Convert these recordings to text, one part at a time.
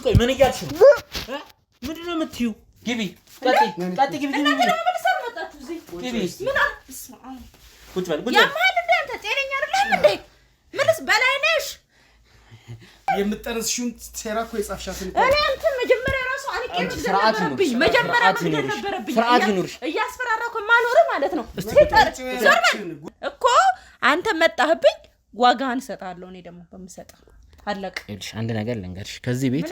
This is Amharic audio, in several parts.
ቆይ ምን እያልሽ ነው? ምንድነው የምትዩ? ግቢ ቀጥ ግቢ እና ምን ሰር መጣችሁ እዚህ? ግቢ ምን አስማ ቁጭ በል ያማል እንደ አንተ ጤነኛ አይደለም እንዴ? ምንስ በላይ ነሽ? የምትጠረስሽውን ሴራ እኮ የጻፍሻትን እኔ አንተ መጀመሪያ ራሱ አንቄ ነበረብኝ መጀመሪያ ነበረብኝ ስርዓት ይኑርሽ እያስፈራራኩ ማኖር ማለት ነው እኮ አንተ መጣህብኝ ዋጋህን እሰጣለሁ እኔ ደግሞ በመሰጠው አለቀ እልሽ አንድ ነገር ልንገርሽ ከዚህ ቤት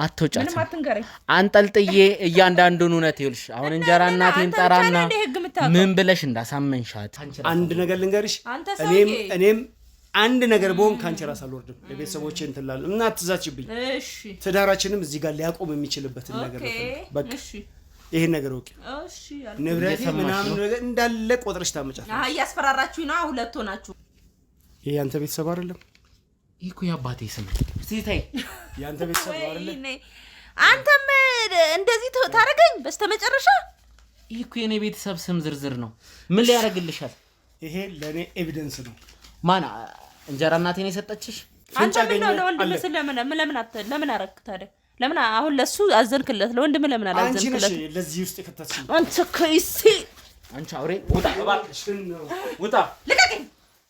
አትወጫት ምንም አትንገረኝ አንጠልጥዬ እያንዳንዱን እውነት ይልሽ አሁን እንጀራ እናቴን ጠራና ምን ብለሽ እንዳሳመንሻት አንድ ነገር ልንገርሽ እኔም አንድ ነገር ቦም ካንቺ ራስ አልወርድም ለቤተሰቦቼ እንትላል እና አትዛችብኝ እሺ ትዳራችንም እዚህ ጋር ሊያቆም የሚችልበትን ነገር ነው በቃ እሺ ይሄ ነገር ወቂ እሺ ንብረት ምናምን ነገር እንዳለ ቆጥረሽ ታመጫለሽ ያስፈራራችሁ ነው ሁለት ሆናችሁ ይሄ አንተ ቤተሰብ አይደለም ይሄ እኮ ያባቴ ስም ሲታይ ያንተ ቤተሰብ አይደለም አንተም እንደዚህ ታረጋኝ በስተመጨረሻ ይሄ እኮ የኔ ቤተሰብ ስም ዝርዝር ነው ምን ሊያረግልሻል ይሄ ለኔ ኤቪደንስ ነው ማን እንጀራ እናቴን የሰጠችሽ አንተ ምን ነው ለወንድም ለምን አረክ ታዲያ ለምን አሁን ለሱ አዘንክለት ለወንድም ለምን አላዘንክለት አንቺ ነሽ ለዚህ ውስጥ የከተትሽ አንተ ከይሲ አንቺ አውሬ ውጣ እባክሽ ውጣ ልቀቀኝ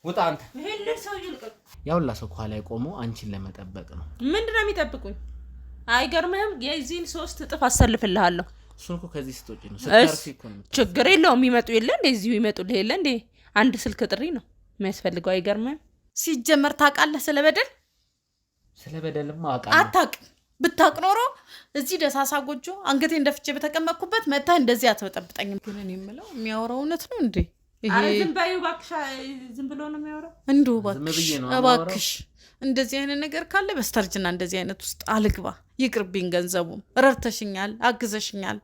ውጣ አንተ ይሄን ሰው ይልቀቅ ያውላ ሰው ኋላ ቆሞ አንቺን ለመጠበቅ ነው ምንድነው የሚጠብቁኝ አይገርምህም የዚህን 3 እጥፍ አሰልፍልሃለሁ እሱን እኮ ከዚህ ስትወጪ ነው ስትርፊ እኮ ነው ችግር የለውም ይመጡ የለ እንደዚህ ይመጡልህ የለ እንዴ አንድ ስልክ ጥሪ ነው የሚያስፈልገው አይገርምህም ሲጀመር ታውቃለህ ስለበደልማ አውቃለሁ አታውቅ ብታውቅ ኖሮ እዚህ ደሳሳ ጎጆ አንገቴ እንደፍቼ በተቀመጥኩበት መታ እንደዚህ አትበጠብጠኝም ግን እኔ የምለው የሚያወራው እውነት ነው እንዴ አረ ዝም ባዩ ባክሽ ዝም ብሎ ነው የሚያወራው እንዶ ባክሽ እንደዚህ አይነት ነገር ካለ በስተርጅና እንደዚህ አይነት ውስጥ አልግባ ይቅርብኝ ገንዘቡም ረርተሽኛል አግዘሽኛል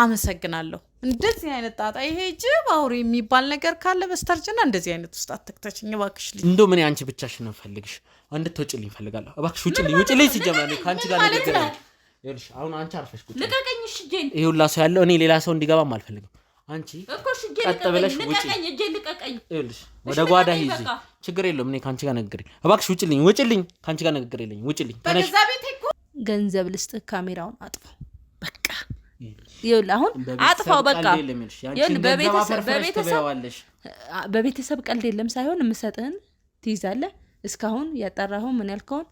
አመሰግናለሁ እንደዚህ አይነት ጣጣ ይሄ ጅብ አውሬ የሚባል ነገር ካለ በስተርጅና እንደዚህ አይነት ውስጥ አትክተሽኝ ባክሽ እንደው ምን አንቺ ብቻሽን ነው ፈልግሽ እንድትወጪልኝ ፈልጋለሁ ባክሽ ውጪልኝ ሲጀመር ነው ካንቺ ጋር ነገር ይልሽ አሁን አንቺ አርፈሽ ቁጭ ልቀቀኝ እሺ ጄን ይሁላ ሰው ያለው እኔ ሌላ ሰው እንዲገባም አልፈልግም አንቺ እኮ እሺ ጄን ልቀቀኝ ጄን ልቀቀኝ ይልሽ ወደ ጓዳ ሂጂ ችግር የለውም እኔ ካንቺ ጋር ነግሬ እባክሽ ውጪልኝ ካንቺ ጋር ነግሬ የለኝ ውጪልኝ በገዛ ቤቴ እኮ ገንዘብ ልስጥ ካሜራውን አጥፋው በቃ ይኸውልህ አሁን አጥፋው በቃ በቤተሰብ ቀልድ የለም ሳይሆን የምሰጥህን ትይዛለህ እስካሁን ያጣራኸው ምን ያልከውን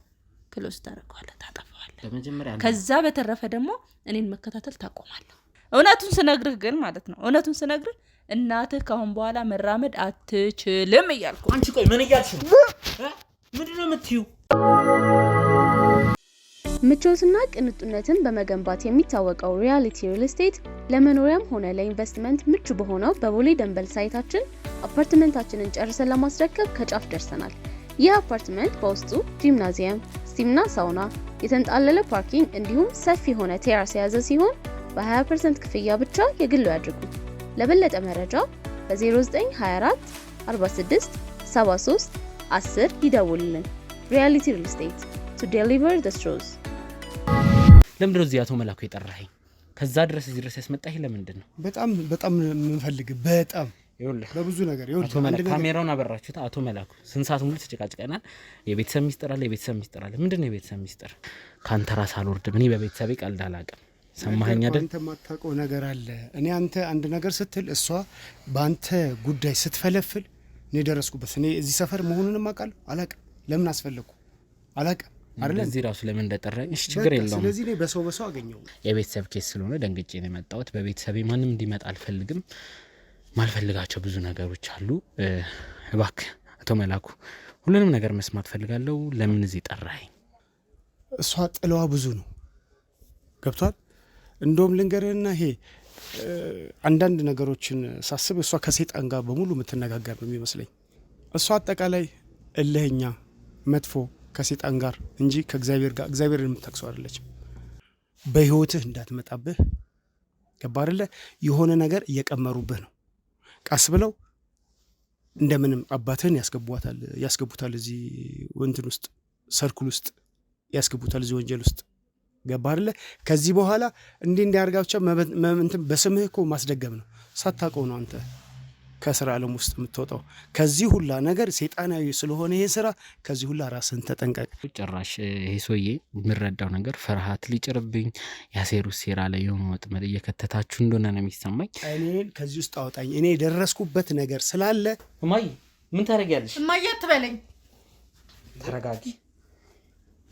ክሎስ ታደርገዋለህ ታጠፋዋለህ ከዛ በተረፈ ደግሞ እኔን መከታተል ታቆማለህ እውነቱን ስነግርህ ግን ማለት ነው እውነቱን ስነግርህ እናትህ ካሁን በኋላ መራመድ አትችልም እያልኩ አንቺ ቆይ ምን እያልሽ ነው ምንድነው የምትዩ ምቾትና ቅንጡነትን በመገንባት የሚታወቀው ሪያሊቲ ሪል ስቴት ለመኖሪያም ሆነ ለኢንቨስትመንት ምቹ በሆነው በቦሌ ደንበል ሳይታችን አፓርትመንታችንን ጨርሰን ለማስረከብ ከጫፍ ደርሰናል። ይህ አፓርትመንት በውስጡ ጂምናዚየም፣ ስቲምና ሳውና፣ የተንጣለለ ፓርኪንግ እንዲሁም ሰፊ የሆነ ቴራስ የያዘ ሲሆን በ20% ክፍያ ብቻ የግሉ ያድርጉ። ለበለጠ መረጃ በ0924 46 73 10 ይደውሉልን። ሪያሊቲ ሪል ስቴት to deliver the truth ለምንድነው እዚህ አቶ መላኩ የጠራኸኝ ከዛ ድረስ እዚህ ድረስ ያስመጣኸኝ ለምንድን ነው በጣም የምንፈልግ በጣም ይኸውልህ በብዙ ነገር አቶ መላኩ ካሜራውን አበራችሁት አቶ መላኩ ስንት ሰዓት ሙሉ ተጨቃጭቀናል የቤተሰብ ሚስጥር አለ ምንድነው የቤተሰብ ሚስጥር ካንተ ራስ አልወርድም እኔ በቤተሰቤ ቀልድ አላውቅም ሰማኸኝ አይደል አንተ ማታውቀው ነገር አለ እኔ አንተ አንድ ነገር ስትል እሷ በአንተ ጉዳይ ስትፈለፍል እኔ ደረስኩበት እኔ እዚህ ሰፈር መሆኑንም አላውቅም ለምን አስፈልኩ አላውቅም አይደል እዚህ ራሱ ለምን እንደጠራኝ እሺ ችግር የለውም ስለዚህ እኔ በሰው አገኘው የቤተሰብ ኬስ ስለሆነ ደንግጬ ነው የመጣሁት በቤተሰቤ ማንም እንዲመጣ አልፈልግም ማልፈልጋቸው ብዙ ነገሮች አሉ እባክህ አቶ መላኩ ሁሉንም ነገር መስማት ፈልጋለሁ ለምን እዚህ ጠራኸኝ እሷ ጥለዋ ብዙ ነው ገብቷል እንደውም ልንገርህና ይሄ አንዳንድ ነገሮችን ሳስብ እሷ ከሰይጣን ጋር በሙሉ የምትነጋገር ነው የሚመስለኝ እሷ አጠቃላይ እልህኛ መጥፎ ከሰይጣን ጋር እንጂ ከእግዚአብሔር ጋር እግዚአብሔርን የምትጠቅሰው አይደለች በህይወትህ እንዳትመጣብህ ገባርለ የሆነ ነገር እየቀመሩብህ ነው ቃስ ብለው እንደምንም አባትህን ያስገቡታል እዚህ ወንትን ውስጥ ሰርኩል ውስጥ ያስገቡታል እዚህ ወንጀል ውስጥ ገባርለ ከዚህ በኋላ እንዲያርጋቸው እንትን በስምህ እኮ ማስደገም ነው ሳታውቀው ነው አንተ ከስራ ዓለም ውስጥ የምትወጣው። ከዚህ ሁላ ነገር ሰይጣናዊ ስለሆነ ይሄ ስራ ከዚህ ሁላ ራስን ተጠንቀቅ። ጭራሽ ይሄ ሰውዬ የምረዳው ነገር ፍርሃት ሊጭርብኝ ያሴሩት ሴራ ላይ የሆነ ወጥመድ እየከተታችሁ እንደሆነ ነው የሚሰማኝ። እኔን ከዚህ ውስጥ አውጣኝ። እኔ የደረስኩበት ነገር ስላለ እማዬ ምን ታደርጊያለሽ? እማዬ አትበለኝ። ተረጋጊ።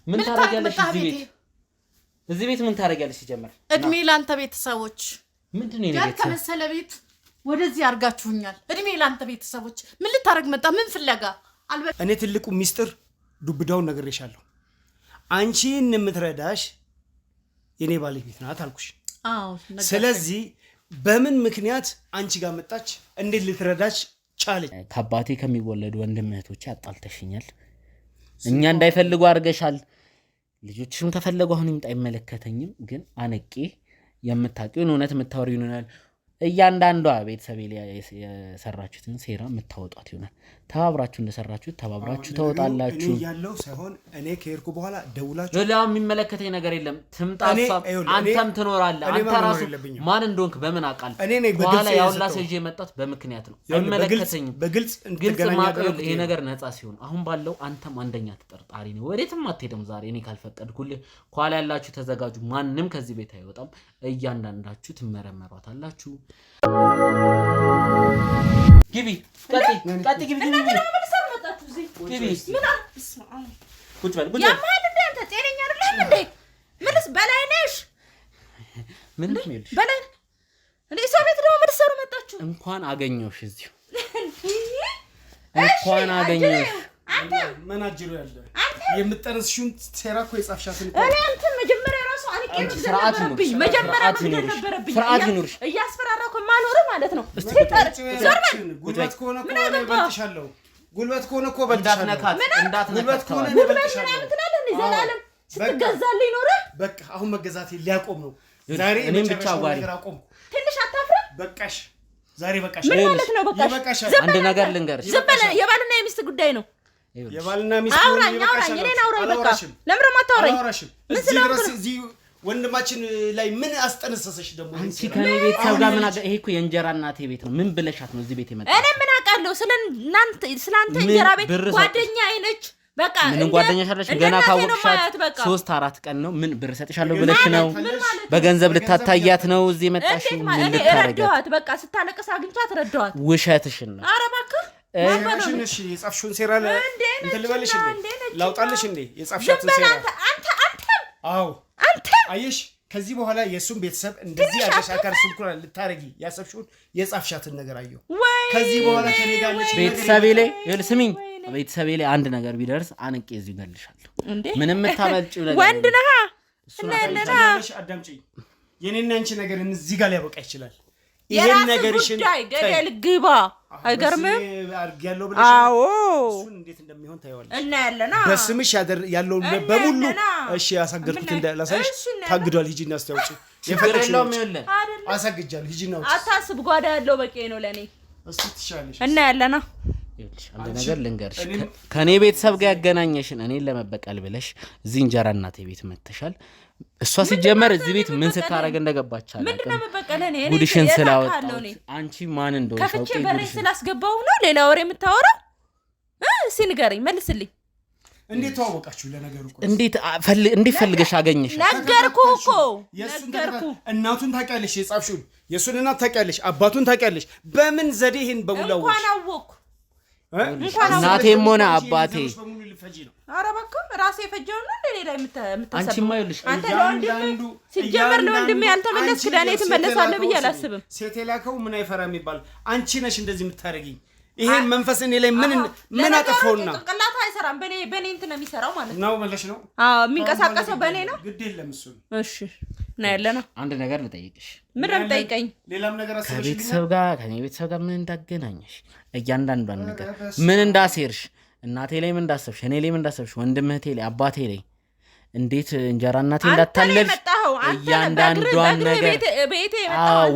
ምን ታደርጊያለሽ እዚህ ቤት? እዚህ ቤት ምን ታደርጊያለሽ? ሲጀመር እድሜ ላንተ ቤተሰቦች። ምንድን ነው ቤት ከመሰለ ቤት ወደዚህ አርጋችሁኛል። እድሜ ላንተ ቤተሰቦች። ምን ልታረግ መጣ? ምን ፍለጋ? እኔ ትልቁ ሚስጥር ዱብዳውን ነግሬሻለሁ። አንቺን የምትረዳሽ የኔ ባለቤት ናት አልኩሽ። አዎ። ስለዚህ በምን ምክንያት አንቺ ጋር መጣች? እንዴት ልትረዳች ቻለች? ከአባቴ ከሚወለዱ ወንድም እህቶቼ አጣልተሽኛል። እኛ እንዳይፈልጉ አድርገሻል። ልጆችሽም ከፈለጉ አሁን ይምጣ አይመለከተኝም። ግን አነቄ የምታውቂውን እውነት የምታወሪው ይሆናል። እያንዳንዷ ቤተሰብ የሰራችሁትን ሴራ የምታወጧት ይሆናል። ተባብራችሁ እንደሰራችሁት ተባብራችሁ ተወጣላችሁ። እኔ ያለው ሳይሆን እኔ ከሄድኩ በኋላ ደውላችሁ ሌላ የሚመለከተኝ ነገር የለም። ትምጣ አንተም ትኖራለህ። አንተ ራሱ ማን እንደሆንክ በምን አውቃለሁ? በኋላ ያውላ ሰጅ የመጣት በምክንያት ነው። አይመለከተኝም። በግልጽ ይሄ ነገር ነፃ ሲሆን አሁን ባለው አንተም አንደኛ ተጠርጣሪ ነው። ወዴትም አትሄድም። ዛሬ እኔ ካልፈቀድኩልህ ከኋላ ያላችሁ ተዘጋጁ። ማንም ከዚህ ቤት አይወጣም። እያንዳንዳችሁ ትመረመሯታላችሁ። ግቢ ቀጥ ግቢ ግቢ ቁጭ በል ቁጭ ያማል እንደ አንተ ጤነኛ አይደለም እንዴ? ምንስ በላይ ነሽ? ምን ይልሽ በላይ እንዴ? ሰው ቤት ደግሞ ምትሰሩ መጣችሁ? እንኳን አገኘሁሽ እዚሁ እንኳን አገኘሁሽ። አንተ ምን አጅሩ ያለ የምትጠርሽውን ሴራ እኮ የጻፍሻትን እኮ እኔ አንተ መጀመሪያ ራሱ አንቄ ነበረብኝ። መጀመሪያ ነበረብኝ እያስፈራራኩ ማኖር ማለት ነው። ጉልበት ከሆነ እኮ በልጥሻለሁ። ጉልበት ከሆነ እኮ በልጥሻለሁ። ጉልበት ከሆነ ዘላለም ስትገዛልኝ ኖረ። በቃ አሁን መገዛቴ ሊያቆም ነው ዛሬ። እኔም ብቻ አዋሪ ትንሽ አታፍራ። በቃሽ ዛሬ በቃሽ። ምን ማለት ነው በቃሽ? አንድ ነገር ልንገርሽ። ዝም በለ። የባልና የሚስት ጉዳይ ነው። የባልና ሚስት አውራኝ እኔን አውራኝ። በቃ ለምን ማታወራኝ? እዚህ ወንድማችን ላይ ምን አስጠነሰሰሽ ደግሞ? አንቺ ከኔ ቤተሰብ ጋር ምን ይሄ እኮ የእንጀራ እናቴ ቤት ነው። ምን ብለሻት ነው እዚህ ቤት የመጣው? እኔ ምን አውቃለሁ? ስለናንተ እንጀራ ቤት ጓደኛዬ ነች። በቃ ምን ጓደኛሽ አለሽ? ገና ካወቅሻት 3-4 ቀን ነው። ምን ብር ሰጥሻለሁ ብለሽ ነው? በገንዘብ ልታታያት ነው እዚህ መጣሽው? ምን ልታረጋት? በቃ ስታለቅስ አግኝቻት ረዳኋት። ውሸትሽን ነው። ኧረ እባክህ እሺ የጻፍሽውን ሴራ እንትን ልበልሽ እንዴ? ላውጣልሽ እንዴ የጻፍሻትን ሴራ? አዎ አንተ አየሽ፣ ከዚህ በኋላ የሱን ቤተሰብ እንደዚህ አገሽ አካር ስልኩራ ልታረጊ ያሰብሽውን የጻፍሻትን ነገር አየሁ። ከዚህ በኋላ ከኔ ጋር ነሽ። ቤተሰቤ ላይ ስሚኝ፣ ቤተሰቤ ላይ አንድ ነገር ቢደርስ አንቄ እዚህ እገልሻለሁ። ምንም የምታመልጪው ነገር ወንድ ነህ እና ያለሽ አዳምጪኝ። የኔና አንቺ ነገር እዚህ ጋር ሊያበቃ ይችላል። ይሄን ነገርሽን ገደል ግባ። አይገርምም? ያለው ብለሽ አዎ፣ እሱን እንዴት እንደሚሆን ታይዋለሽ። እና ያለና በስምሽ ያለው በሙሉ እሺ፣ ያሳገድኩት እንዳላሳይሽ ታግዷል። ሂጂና አስተውጪ። የፈለግሽው አሳግጃለሁ። ሂጂና አውጪ። አታስብ፣ ጓዳ ያለው በቂ ነው ለኔ። እስቲ ትሻለሽ። እና ያለና አንድ ነገር ልንገርሽ። ከኔ ቤተሰብ ጋር ያገናኘሽን እኔን ለመበቀል ብለሽ እዚህ እንጀራ እናቴ ቤት መተሻል። እሷ ሲጀመር እዚህ ቤት ምን ስታረግ እንደገባች አላውቅም። ጉድሽን ስላወጣው አንቺ ማን እንደሆነ ከፍቼ በሬ ስላስገባው ነው ሌላ ወሬ የምታወራው? እስኪ ንገረኝ፣ መልስልኝ። እንዴት ተዋወቃችሁ? ለነገሩ እኮ እንዴት ፈልገሽ አገኘሽ? ነገርኩህ እኮ ነገርኩህ። እናቱን ታውቂያለሽ፣ የጻፍሽውን የእሱን እናት ታውቂያለሽ፣ አባቱን ታውቂያለሽ። በምን ዘዴ ይሄን በሙላው እንኳን አወቅኩ። እናቴም ሆነ አባቴ ኧረ እባክህ ራሴ የፈጀው ነው እንደ ሌላ የምታሰብ። አንቺማ ይኸውልሽ አንተ ለወንድም ሲጀመር ለወንድም ያልተመለስክ ለእኔ ትመለሳለህ ብዬ አላስብም። ሴት የላከው ምን አይፈራ የሚባል አንቺ ነሽ እንደዚህ የምታደርጊኝ። ይሄን መንፈስ እኔ ላይ ምን አጠፋውና? ጭንቅላት አይሰራም። በኔ እንትን ነው የሚሰራው ማለት ነው መለሽ ነው። አዎ የሚንቀሳቀሰው በኔ ነው። ግድ የለም እሱ። እሺ ነው ያለና አንድ ነገር ልጠይቅሽ። ምን ልጠይቀኝ? ሌላም ነገር አስበሽ ከኔ ቤተሰብ ጋር ምን እንዳገናኘሽ እያንዳንዷን ነገር ምን እንዳሴርሽ፣ እናቴ ላይ ምን እንዳሰብሽ፣ እኔ ላይ ምን እንዳሰብሽ፣ ወንድምህቴ ላይ አባቴ ላይ እንዴት እንጀራ እናቴ እንዳታለልሽ እያንዳንዷን ነገር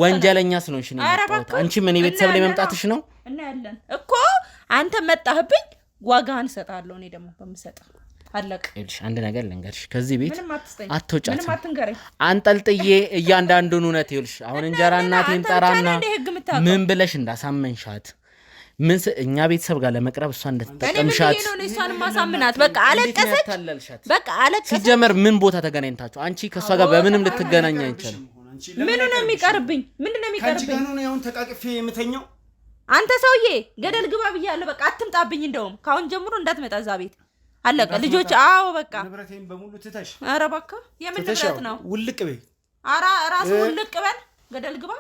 ወንጀለኛ ስለሆንሽ ነው የመጣሁት። አንቺም እኔ ቤተሰብ ላይ መምጣትሽ ነው። እና ያለን እኮ አንተ መጣህብኝ፣ ዋጋህን እሰጥሃለሁ። እኔ ደግሞ በምሰጥህ አለቀ። እሺ አንድ ነገር ልንገርሽ፣ ከዚህ ቤት አትወጫት። ምንም አትንገረኝ። አንጠልጥዬ እያንዳንዱን እውነት ይልሽ። አሁን እንጀራ እናቴን ጠራና ምን ብለሽ እንዳሳመንሻት ምን እኛ ቤተሰብ ጋር ለመቅረብ እሷ እንደተጠቀምሻት እኔ ነው እሷን ማሳምናት። በቃ አለቀሰች። በቃ አለቀሰች። ሲጀመር ምን ቦታ ተገናኝታችሁ? አንቺ ከሷ ጋር በምንም ልትገናኝ አይቻልም። ምን ነው የሚቀርብኝ? ምንድነው የሚቀርብኝ? አንቺ ጋር ነው ያውን ተቃቅፌ የምተኛው። አንተ ሰውዬ ገደል ግባ ብያለሁ። በቃ አትምጣብኝ። እንደውም ካሁን ጀምሮ እንዳትመጣ እዛ ቤት አለቀ። ልጆች አዎ በቃ ንብረቴን በሙሉ ትተሽ። ኧረ እባክህ የምን ንብረት ነው? ውልቅ በይ። ኧረ ራስ ውልቅ በል። ገደል ግባ።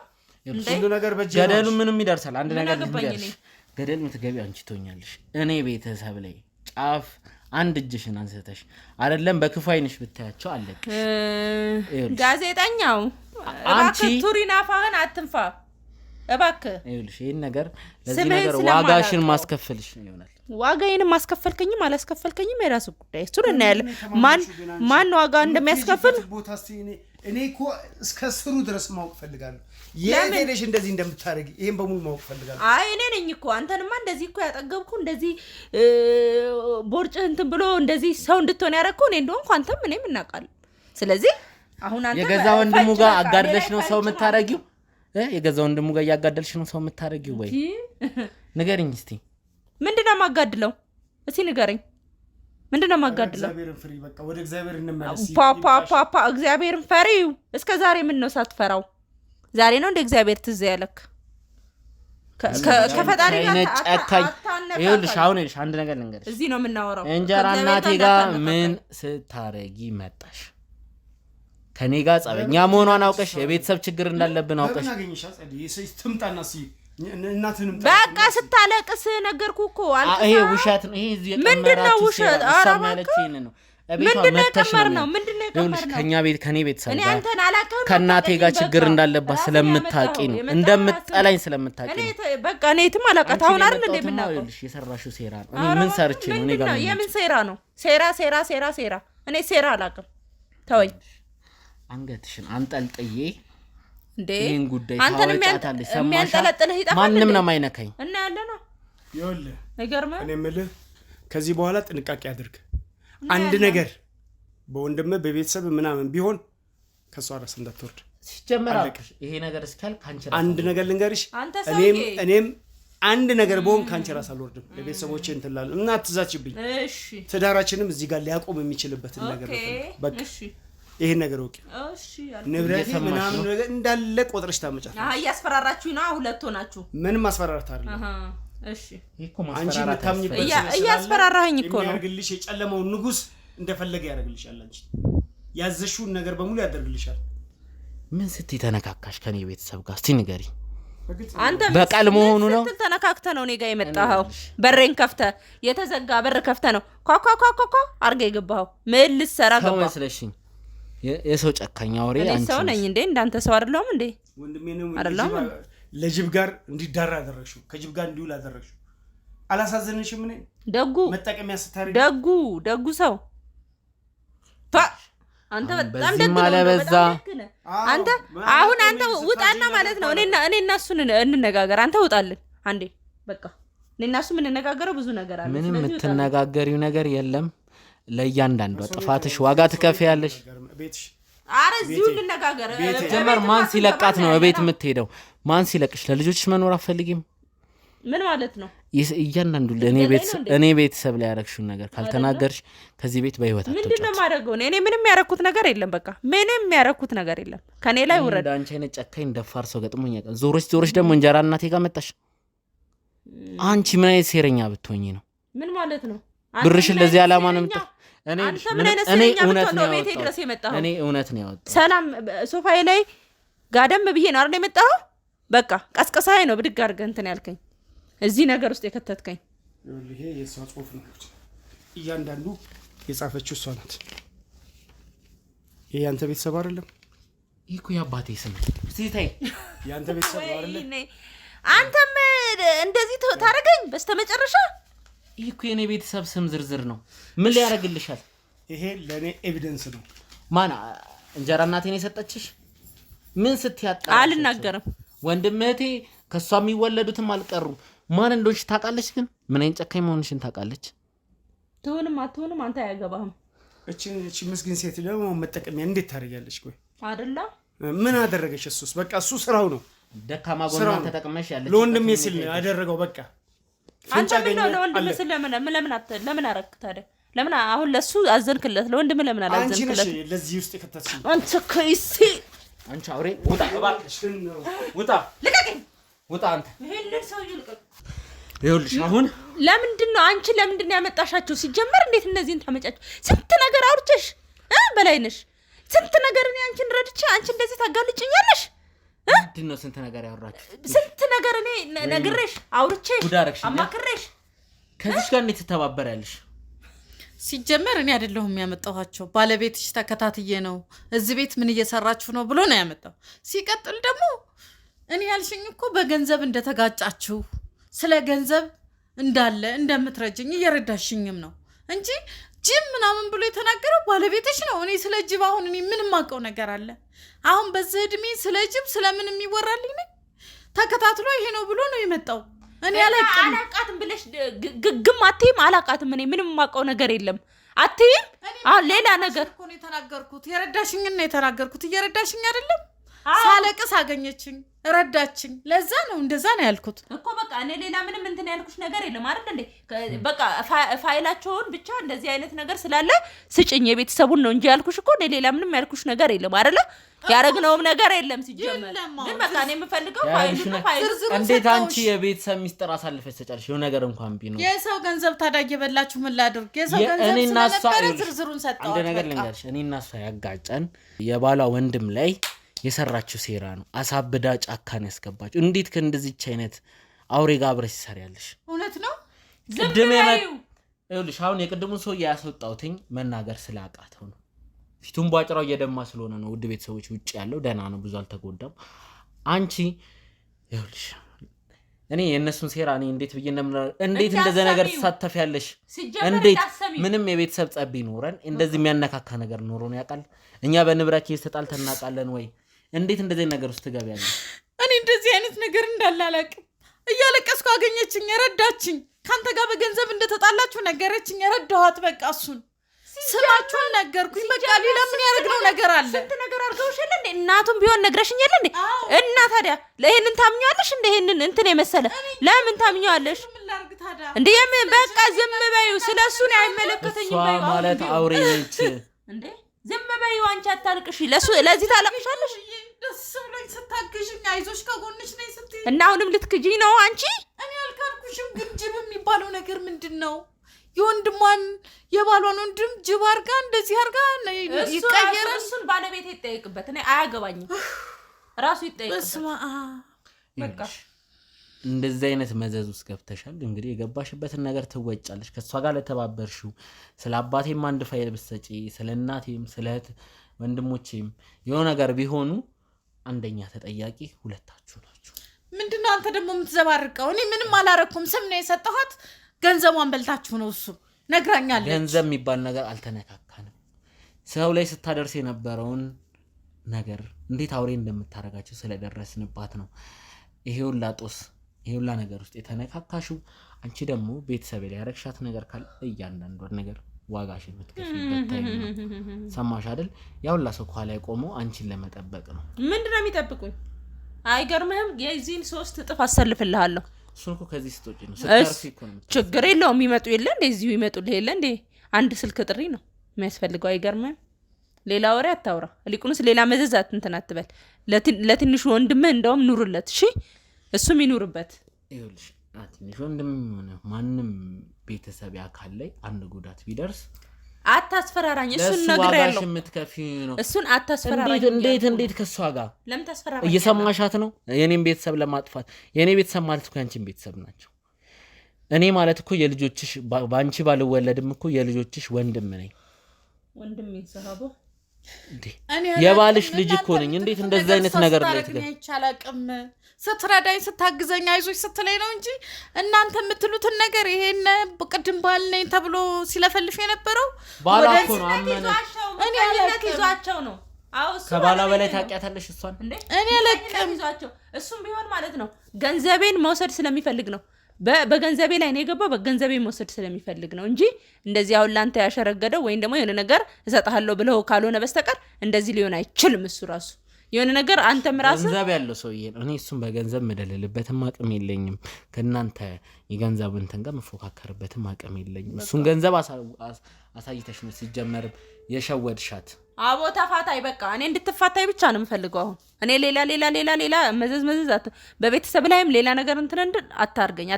ሁሉ ነገር በእጄ ገደሉ ምንም ይደርሳል። አንድ ነገር ልንገርሽ፣ ገደል የምትገቢ አንቺ ትሆኛለሽ። እኔ ቤተሰብ ላይ ጫፍ አንድ እጅሽን አንስተሽ አይደለም በክፉ አይንሽ ብታያቸው አለቅ። ጋዜጠኛው እባክህ ቱሪን አፋህን አትንፋ እባክህ። ይኸውልሽ ይሄን ነገር ለዚህ ነገር ዋጋሽን ማስከፈልሽ ይሆናል። ዋጋዬን ማስከፈልከኝም አላስከፈልከኝም የራሱ ጉዳይ። እሱን እናያለን። ማን ዋጋ እንደሚያስከፍል እኔ እኮ እስከ ስሩ ድረስ ማወቅ ፈልጋለሁ። የሄደሽ እንደዚህ እንደምታረጊ ይሄን በሙሉ ማወቅ ፈልጋለሁ። አይ እኔ ነኝ እኮ አንተንማ እንደዚህ እኮ ያጠገብኩ እንደዚህ ቦርጭህ እንትን ብሎ እንደዚህ ሰው እንድትሆን ያደረኩ እኔ እንደሆንኩ አንተም እኔም እናውቃለን። ስለዚህ አሁን አንተ የገዛ ወንድሙ ጋር አጋድለሽ ነው ሰው የምታረጊው? የገዛ ወንድሙ ጋር ያጋደልሽ ነው ሰው የምታረጊው ወይ? ንገሪኝ እስቲ ምንድነው ማጋድለው? እስቲ ንገረኝ ምንድነው ማጋድለው? እግዚአብሔርን ፍሪ። በቃ ወደ እግዚአብሔር እንመለስ። ፓፓ እግዚአብሔርን ፈሪው። እስከ ዛሬ ምን ነው ሳትፈራው? ዛሬ ነው እንደ እግዚአብሔር ትዝ ያለክ? ከፈጣሪ ጋር ጨካኝ። ይኸውልሽ አሁን ይኸውልሽ አንድ ነገር ልንገርሽ። እዚህ ነው የምናወራው። እንጀራ እናቴ ጋር ምን ስታረጊ መጣሽ? ከኔ ጋር ጸበኛ መሆኗን አውቀሽ የቤተሰብ ችግር እንዳለብን አውቀሽ ትምጣና እናትንም በቃ ስታለቅስ ነገርኩ እኮ አንተ። ይሄ ውሸት ነው። ይሄ እዚህ ምንድነው ውሸት? ኧረ ማለት ይሄን ነው። ምንድነው የቀመር ነው? ምንድነው የቀመር ነው? ከኔ ቤተሰብ እኔ አንተን አላውቅም። ከእናቴ ጋር ችግር እንዳለባት ስለምታውቂ ነው። እንደምትጠላኝ ስለምታውቂ ነው። እኔ በቃ እኔ የትም አላውቃት። አሁን አይደል እንደ ምናውቀው የሰራሽው ሴራ ነው። እኔ ምን ሰርቼ ነው? እኔ ጋር ነው የምን ሴራ ነው? ሴራ እኔ ሴራ አላውቅም። ተወኝ። አንገትሽን አንጠልጥዬ እንዴ ይሄን ጉዳይ አንተን የሚያንጠለጥልህ ይጣፋል። ማንንም ነው የማይነካኝ እና ያለ ነው ይኸውልህ። አይገርምም? እኔ የምልህ ከዚህ በኋላ ጥንቃቄ አድርግ። አንድ ነገር በወንድምህ በቤተሰብ ምናምን ቢሆን ከሷ ራስ እንዳትወርድ። ሲጀመር ይሄ ነገር እስካል ካንቺ ራስ አንድ ነገር ልንገርሽ፣ እኔም አንድ ነገር በሆን ካንቺ ራስ አልወርድም። ለቤተሰቦቼ እንትላል እና አትዛችብኝ። እሺ ትዳራችንም እዚህ ጋር ሊያቆም የሚችልበትን ነገር ነው። በቃ እሺ ይሄን ነገር ወቂ። እሺ ንብረቴ ምናምን ነገር እንዳለ ቆጥረሽ ታመጫለሽ። እያስፈራራችሁኝ ነው ሁለት ሆናችሁ። ምንም ማስፈራራት አይደለም። እሺ ይሄኮ አንቺ የምታምኚበት እያስፈራራኸኝ እኮ ነው። ያደርግልሽ የጨለመው ንጉስ እንደፈለገ ያደርግልሻል። አንቺ ያዘሽውን ነገር በሙሉ ያደርግልሻል። ምን ስትይ ተነካካሽ ከኔ ቤተሰብ ጋር? እስቲ ንገሪ። አንተ በቃል መሆኑ ነው ተነካክተ ነው እኔ ጋር የመጣኸው? በሬን ከፍተ የተዘጋ በር ከፍተ ነው ኳኳኳኳኳ አርገ የገባኸው? ምን ልትሰራ ገባ? ሰው መስለሽኝ የሰው ጨካኝ አውሬ አንቺ ሰው ነኝ እንዴ? እንዳንተ ሰው አይደለም እንዴ? ወንድሜ ነው ለጅብ ጋር እንዲዳራ አደረግሽው፣ ከጅብ ጋር እንዲውል አደረግሽው። አላሳዘንሽም? ምን ደጉ መጠቀሚያ ስታረግ ደጉ ሰው አንተ በጣም ደግ ነው። አንተ አሁን አንተ ውጣና ማለት ነው። እኔና እሱን እንነጋገር። አንተ ውጣልን አንዴ በቃ። እኔና እሱ የምንነጋገረው ብዙ ነገር አለ። ምንም የምትነጋገሪው ነገር የለም። ለእያንዳንዷ ጥፋትሽ ዋጋ ትከፍያለሽ። አረ እዚሁ እንነጋገር። ጀመር ማን ሲለቃት ነው እቤት የምትሄደው? ማን ሲለቅሽ? ለልጆችሽ መኖር አትፈልጊም? ምን ማለት ነው? እያንዳንዱ እኔ ቤተሰብ ላይ ያረግሽውን ነገር ካልተናገርሽ ከዚህ ቤት በህይወት አትወጪ። ምንድነው ማድረገው? እኔ ምንም ያረኩት ነገር የለም። በቃ ምንም ያረኩት ነገር የለም። ከኔ ላይ ውረድ። አንቺ አይነት ጨካኝ ደፋር ሰው ገጥሞኝ ያውቃል። ዞሮች ደግሞ እንጀራ እናቴ ጋር መጣሽ። አንቺ ምን አይነት ሴረኛ ብትሆኚ ነው? ምን ማለት ነው? ብርሽን ለዚህ ዓላማ ነው የምትጠ እኔ እውነት ነው ያወጣው። ሰላም ሶፋዬ ላይ ጋደም ብዬ ነው አይደል የመጣኸው? በቃ ቀስቀሳይ ነው ብድግ አድርገህ እንትን ያልከኝ እዚህ ነገር ውስጥ የከተትከኝ። ይሄ የሷ ጽሁፍ ነው። እያንዳንዱ የጻፈችው እሷ ናት። ይሄ ያንተ ቤተሰብ አይደለም? ይሄ እኮ የአባቴ ስም ሲታይ ያንተ ቤተሰብ አይደለም? አንተም እንደዚህ ታረገኝ በስተመጨረሻ። ይሄ እኮ የኔ ቤተሰብ ስም ዝርዝር ነው። ምን ሊያረግልሻል? ይሄ ለኔ ኤቪደንስ ነው። ማን እንጀራ እናቴን የሰጠችሽ? ምን ስትያጣ? አልናገርም። ወንድምቴ ከሷ የሚወለዱትም አልቀሩም። ማን እንደሆነሽ ታውቃለች። ግን ምን አይነት ጨካኝ መሆንሽን ታውቃለች። ትሁንም አትሁንም አንተ አያገባህም። እቺ ምስኪን ሴት ደግሞ መጠቀሚያ እንዴት ታደርጊያለሽ? ቆይ አይደለ ምን አደረገሽ? እሱስ በቃ እሱ ስራው ነው። ደካማ ጎኗን ተጠቅመሽ ያለች ለወንድሜ ሲል ያደረገው በቃ አንተ ምን ነው ለወንድም ለምን አረክ ታዲያ? ለምን አሁን ለሱ አዘንክለት? ለወንድም ለምን አላዘንክለት? አንቺ ነሽ ለዚህ ውስጥ የከተትሽ። አንተ ከይሲ አንቺ አውሬ ውጣ፣ እባክሽ ውጣ፣ ልቀቀኝ፣ ውጣ አንተ። ይሄንን ሰው ይልቀቅ። ይኸውልሽ አሁን ለምንድን ነው ያመጣሻቸው? ሲጀመር እንዴት እነዚህን ታመጫቸው? ስንት ነገር አውርተሽ በላይነሽ፣ ስንት ነገር እኔ አንቺን ረድቼ አንቺ እንደዚህ ታጋልጭኛለሽ? ምንድን ነው ስንት ነገር ያወራችሁ? ስንት ነገር እኔ ነግሬሽ አውርቼሽ አማክሬሽ ከዚህ ጋር እንዴት ትተባበሪያለሽ? ሲጀመር እኔ አይደለሁም ያመጣኋቸው። ባለቤትሽ ተከታትዬ ነው እዚህ ቤት ምን እየሰራችሁ ነው ብሎ ነው ያመጣው። ሲቀጥል ደግሞ እኔ ያልሽኝ እኮ በገንዘብ እንደተጋጫችሁ ስለ ገንዘብ እንዳለ እንደምትረጅኝ እየረዳሽኝም ነው እንጂ ጅብ ምናምን ብሎ የተናገረው ባለቤትሽ ነው። እኔ ስለ ጅብ አሁን እኔ ምን ማውቀው ነገር አለ? አሁን በዚህ እድሜ ስለ ጅብ ስለምን የሚወራልኝ ነኝ? ተከታትሎ ይሄ ነው ብሎ ነው የመጣው። እኔ አላቃትም ብለሽ ግግም አትይም። አላቃትም እኔ ምንም ማውቀው ነገር የለም አትይም። ሌላ ነገር እኮ ነው የተናገርኩት። የረዳሽኝና የተናገርኩት እየረዳሽኝ አይደለም። ሳለቅስ አገኘችኝ፣ ረዳችኝ። ለዛ ነው እንደዛ ነው ያልኩት እኮ። በቃ እኔ ሌላ ምንም እንትን ያልኩሽ ነገር የለም አይደል እንዴ? በቃ ፋይላቸውን ብቻ እንደዚህ አይነት ነገር ስላለ ስጭኝ የቤተሰቡን ነው እንጂ ያልኩሽ እኮ። እኔ ሌላ ምንም ያልኩሽ ነገር የለም አይደል? ያረግነውም ነገር የለም ሲጀመር። ግን በቃ እኔ የምፈልገው ፋይሉ እንዴት አንቺ የቤተሰብ ሚስጥር አሳልፈሽ ትሰጫለሽ? የሆነ ነገር እንኳን ቢኖር የሰው ገንዘብ ታዳጊ የበላችሁ ምን ላድርግ? የሰው ገንዘብ ስለነበረ ዝርዝሩን ሰጠው። አንድ ነገር ልንገርሽ፣ እኔና እሷ ያጋጨን የባሏ ወንድም ላይ የሰራችው ሴራ ነው። አሳብዳ ጫካን ያስገባችሁ። እንዴት ከእንደዚች አይነት አውሬ ጋር አብረሽ ትሰሪያለሽ? እውነት ነው። ይኸውልሽ አሁን የቅድሙን ሰው ያስወጣውትኝ መናገር ስላቃተው ነው። ፊቱን ቧጭራው እየደማ ስለሆነ ነው። ውድ ቤተሰቦች ውጭ ያለው ደህና ነው፣ ብዙ አልተጎዳም። አንቺ ይኸውልሽ እኔ የእነሱን ሴራ እኔ እንዴት ብዬ እንዴት እንደዚህ ነገር ተሳተፊያለሽ? እንዴት ምንም የቤተሰብ ጸብ ይኖረን እንደዚህ የሚያነካካ ነገር ኖሮን ያውቃል? እኛ በንብረት ተጣልተን እናውቃለን ወይ? እንዴት እንደዚህ ነገር ውስጥ ትገቢያለሽ? እኔ እንደዚህ አይነት ነገር እንዳላላቅም እያለቀስኩ አገኘችኝ፣ ረዳችኝ። ካንተ ጋር በገንዘብ እንደተጣላችሁ ነገረችኝ፣ ረዳኋት። በቃ እሱን ስማችሁን ነገርኩኝ። በቃ ሌላ ምን ያደርግነው ነገር አለ? ስንት ነገር አድርገውሽ የለ እንዴ? እናቱም ቢሆን ነግረሽኝ የለ እንዴ? እና ታዲያ ለይሄንን ታምኛለሽ እንዴ? ይሄንን እንትን የመሰለ ለምን ታምኛለሽ እንዴ? በቃ ዝም በይው፣ ስለሱ ነው አይመለከተኝም በይው። ማለት አውሬ ነች እንዴ? ዝም በይው፣ አንቺ አታልቅሽ። ለዚህ ታለቅሻለሽ? ደስ ብሎኝ ስታግዥኝ አይዞሽ ከጎንሽ ነኝ ስትይ እና አሁንም ልትክጂኝ ነው አንቺ? እኔ አልካልኩሽም። ግን ጅብ የሚባለው ነገር ምንድን ነው? የወንድሟን የባሏን ወንድም ጅብ አርጋ እንደዚህ አርጋ ይቀየራል። እሱን ባለቤት ይጠይቅበት፣ እኔ አያገባኝም። ራሱ ይጠይቅበት። በቃ እንደዚህ አይነት መዘዝ ውስጥ ገብተሻል። እንግዲህ የገባሽበትን ነገር ትወጫለሽ። ከሷ ጋር ለተባበርሽው ስለ አባቴም አንድ ፋይል ብትሰጪ፣ ስለ እናቴም ስለ ወንድሞቼም የሆነ ነገር ቢሆኑ አንደኛ ተጠያቂ ሁለታችሁ ናችሁ። ምንድነው አንተ ደግሞ የምትዘባርቀው? እኔ ምንም አላረኩም። ስም ነው የሰጠኋት። ገንዘቧን በልታችሁ ነው። እሱ ነግራኛለች። ገንዘብ የሚባል ነገር አልተነካካንም። ሰው ላይ ስታደርስ የነበረውን ነገር እንዴት አውሬ እንደምታረጋቸው ስለደረስንባት ነው ይሄ ሁላ ጦስ ይሄ ሁላ ነገር ውስጥ የተነካካሽው። አንቺ ደግሞ ቤተሰብ ላይ ያረግሻት ነገር ካለ እያንዳንዷን ነገር ዋጋሽን የምትከፍይበት ታይም ነው። ሰማሽ አይደል? ያውላ ሰው ኋላ ቆሞ አንቺን ለመጠበቅ ነው። ምንድነው የሚጠብቁኝ? አይገርምህም? የዚህን 3 እጥፍ አሰልፍልሃለሁ። እሱን እኮ ከዚህ ስትወጪ ነው ስትርፊ እኮ ነው። ችግር የለውም። ይመጡ የለ እንደ እዚሁ ይመጡልህ የለ እንደ አንድ ስልክ ጥሪ ነው የሚያስፈልገው። አይገርምህም? ሌላ ወሬ አታውራ። ሊቁንስ ሌላ መዘዛት እንትን አትበል። ለትንሹ ወንድምህ እንደውም ኑርለት። እሺ እሱም ይኑርበት። ይኸውልሽ ትንሹ ወንድም ማንም ቤተሰብ ያካል ላይ አንድ ጉዳት ቢደርስ አታስፈራራኝ። እሱን ነገር ያለው እሱን አታስፈራራኝ። እንዴት ከሷ ጋር ለምን ታስፈራራኝ? እየሰማሻት ነው? የኔን ቤተሰብ ለማጥፋት የኔ ቤተሰብ ማለት እኮ ያንቺን ቤተሰብ ናቸው። እኔ ማለት እኮ የልጆችሽ ባንቺ ባልወለድም እኮ የልጆችሽ ወንድም ነኝ። ወንድም ይሰሃቦ የባልሽ ልጅ እኮ ነኝ። እንዴት እንደዚህ አይነት ነገር ላይ ይቻላልም? ስትረዳኝ ስታግዘኝ አይዞሽ ስትለኝ ነው እንጂ እናንተ የምትሉትን ነገር ይሄን ቅድም ባል ነኝ ተብሎ ሲለፈልፍ የነበረው ባላ እኮ ነው። አመነ እኔ አለቅዟቸው ነው። ከባላ በላይ ታውቂያታለሽ እሷን። እኔ አለቅዟቸው እሱም ቢሆን ማለት ነው ገንዘቤን መውሰድ ስለሚፈልግ ነው። በገንዘቤ ላይ ነው የገባው። በገንዘቤ መውሰድ ስለሚፈልግ ነው እንጂ እንደዚህ አሁን ላንተ ያሸረገደው ወይም ደግሞ የሆነ ነገር እሰጥሃለሁ ብለው ካልሆነ በስተቀር እንደዚህ ሊሆን አይችልም። እሱ ራሱ የሆነ ነገር አንተም ራስህ ገንዘብ ያለው ሰውዬ ነው። እኔ እሱን በገንዘብ መደለልበትም አቅም የለኝም። ከናንተ የገንዘብ እንትን ጋር መፎካከርበትም አቅም የለኝም። እሱን ገንዘብ አሳይተሽ ነው ሲጀመር የሸወድሻት። አቦ ተፋታይ በቃ እኔ እንድትፋታይ ብቻ ነው የምፈልገው። አሁን እኔ ሌላ መዘዝ በቤተሰብ ላይም ሌላ ነገር እንትን አታርገኝ፣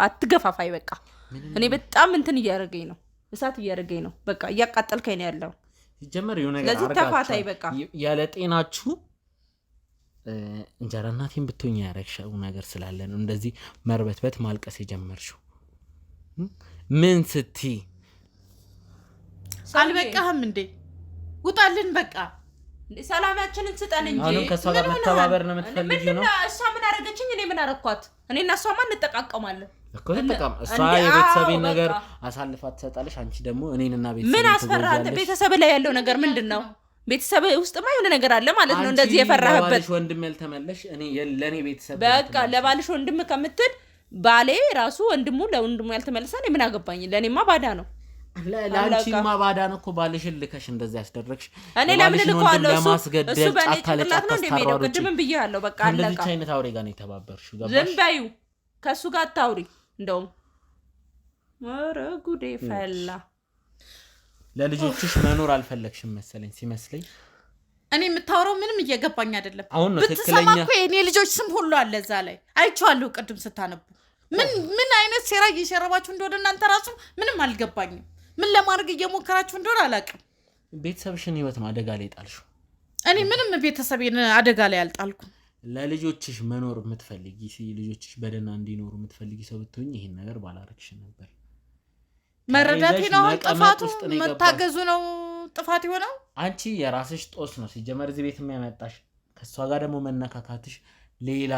አትገፋፋይ በቃ። እኔ በጣም እንትን እያደረገኝ ነው፣ እሳት እያደረገኝ ነው። በቃ እያቃጠልከኝ ነው ያለው። ሲጀመር የሆነ ነገር ለዚህ ተፋታይ በቃ። ያለ ጤናችሁ እንጀራ እናቴን ብትሆኝ ያረክሽው ነገር ስላለ ነው እንደዚህ መርበትበት ማልቀስ የጀመርሽው። ምን ስትይ አልበቃህም እንዴ? ውጣልን በቃ። ሰላማችንን ስጠን እንጂ አሁን ከሷ ጋር መተባበር ነው የምትፈልጊው ነው? እሷ ምን አደረገችኝ? እኔ ምን አደረኳት? እኔና እሷ ማን እንጠቃቀማለን እኮ ተጠቃም። እሷ የቤተሰቤን ነገር አሳልፋ ትሰጣለሽ፣ አንቺ ደግሞ እኔንና ቤተሰብ ምን አስፈራህ? ቤተሰብ ላይ ያለው ነገር ምንድነው? ቤተሰብ ውስጥማ የሆነ ነገር አለ ማለት ነው እንደዚህ የፈራህበት። ለባልሽ ወንድም ያልተመለሽ እኔ ለኔ ቤተሰብ በቃ ለባልሽ ወንድም ከምትል ባሌ ራሱ ወንድሙ ለወንድሙ ያልተመለሰ እኔ ምን አገባኝ? ለኔማ ባዳ ነው። ለአንቺማ ባዳ ነው እኮ ባልሽን ልከሽ እንደዚህ ያስደረግሽ። እኔ ለምን ልከዋለሁ? እሱ በእኔ ጭንቅላት ነው እንደሚሄደው። ቅድምም ብዬሃለሁ። በቃ አለቃ እንደዚህ አይነት አውሬ ጋር ነው የተባበርሽው። ገባሽ? ዝም በይው፣ ከእሱ ጋር አታውሪ። እንደውም ኧረ ጉዴ ፈላ። ለልጆችሽ መኖር አልፈለግሽም መሰለኝ ሲመስለኝ። እኔ የምታወራው ምንም እየገባኝ አይደለም። አሁን ነው ትክክለኛ ብትሰማ እኮ የኔ ልጆች ስም ሁሉ አለ እዛ ላይ አይቼዋለሁ። ቅድም ስታነቡ ምን አይነት ሴራ እየሸረባችሁ እንደሆነ እናንተ ራሱ ምንም አልገባኝም። ምን ለማድረግ እየሞከራችሁ እንደሆነ አላውቅም። ቤተሰብሽን ህይወት አደጋ ላይ ጣልሽው። እኔ ምንም ቤተሰቤን አደጋ ላይ አልጣልኩም። ለልጆችሽ መኖር የምትፈልጊ ልጆችሽ በደህና እንዲኖሩ የምትፈልጊ ሰው ብትሆኚ ይሄን ነገር ባላረግሽ ነበር። መረዳቴ ነው ጥፋቱ፣ መታገዙ ነው ጥፋት ይሆናል። አንቺ የራስሽ ጦስ ነው ሲጀመር እዚህ ቤት የሚያመጣሽ። ከሷ ጋር ደግሞ መነካካትሽ ሌላ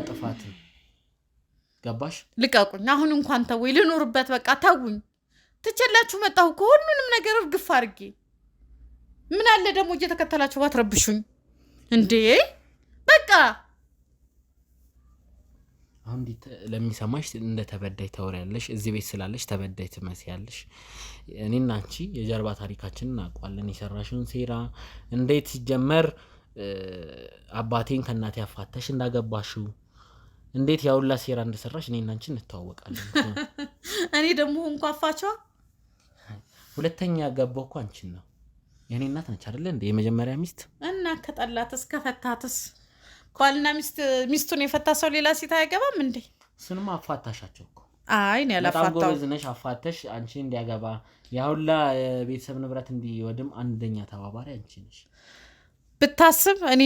ጥፋት ገባሽ? ልቀቁኝ አሁን እንኳን ተውኝ፣ ልኖርበት በቃ ተውኝ። ትችላችሁ መጣሁ እኮ ሁሉንም ነገር ግፍ አድርጌ። ምን አለ ደግሞ እየተከተላችሁ ባትረብሹኝ እንዴ? በቃ አሁን ለሚሰማሽ እንደተበዳይ ታወሪያለሽ። እዚህ ቤት ስላለሽ ተበዳይ ትመስያለሽ። እኔና አንቺ የጀርባ ታሪካችንን እናውቃለን። የሰራሽውን ሴራ እንዴት ሲጀመር አባቴን ከእናቴ አፋተሽ እንዳገባሽው እንዴት ያውላ ሴራ እንደሰራሽ እኔና አንቺ እንተዋወቃለን። እኔ ደግሞ እንኳን አፋቸው ሁለተኛ ያገባው እኮ አንቺን ነው። የኔ እናት ነች አይደል እንዴ የመጀመሪያ ሚስት እና ከጠላትስ ከፈታትስ ቋልና ሚስቱን የፈታ ሰው ሌላ ሴት አይገባም እንዴ? እሱንም አፋታሻቸው እኮ። አይ ነው ያላፋታው። በጣም ጎበዝ ነሽ። አፋተሽ አንቺ እንዲያገባ ያውላ ቤተሰብ ንብረት እንዲወድም አንደኛ ተባባሪ አንቺ ነሽ። ብታስብ እኔ